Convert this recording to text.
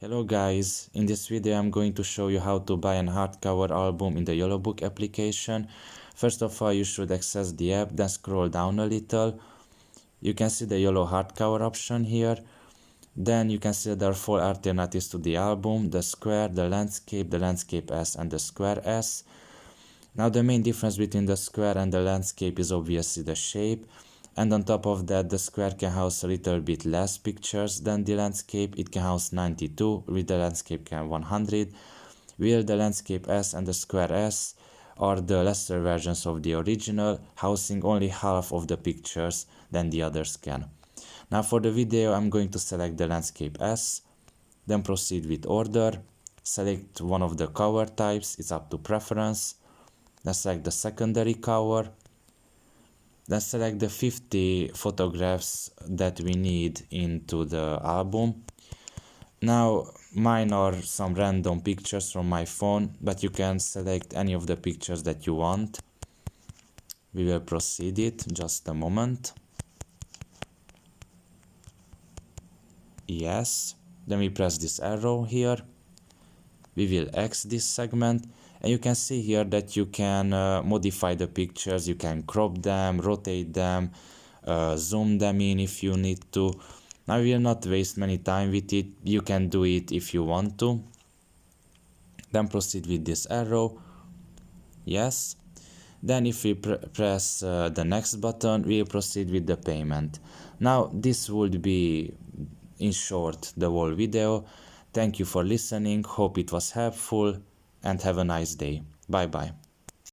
Hello guys, in this video I'm going to show you how to buy an hardcover album in the Yolobook application. First of all, you should access the app, then scroll down a little. You can see the Yolo hardcover option here. Then you can see there are 4 alternatives to the album: the square, the landscape S and the square S. Now the main difference between the square and the landscape is obviously the shape. And on top of that, the square can house a little bit less pictures than the landscape. It can house 92, with the landscape can 100. While the landscape S and the square S are the lesser versions of the original, housing only half of the pictures than the others can. Now for the video, I'm going to select the landscape S, then proceed with order, select one of the cover types, it's up to preference, then select the secondary cover. Then select the 50 photographs that we need into the album. Now mine are some random pictures from my phone, but you can select any of the pictures that you want. We will proceed it, just a moment. Yes, then we press this arrow here. We will X this segment. And you can see here that you can modify the pictures, you can crop them, rotate them, zoom them in if you need to. I will not waste many time with it, you can do it if you want to. Then proceed with this arrow, yes. Then if we press the next button, we will proceed with the payment. Now this would be, in short, the whole video. Thank you for listening, hope it was helpful, and have a nice day. Bye bye.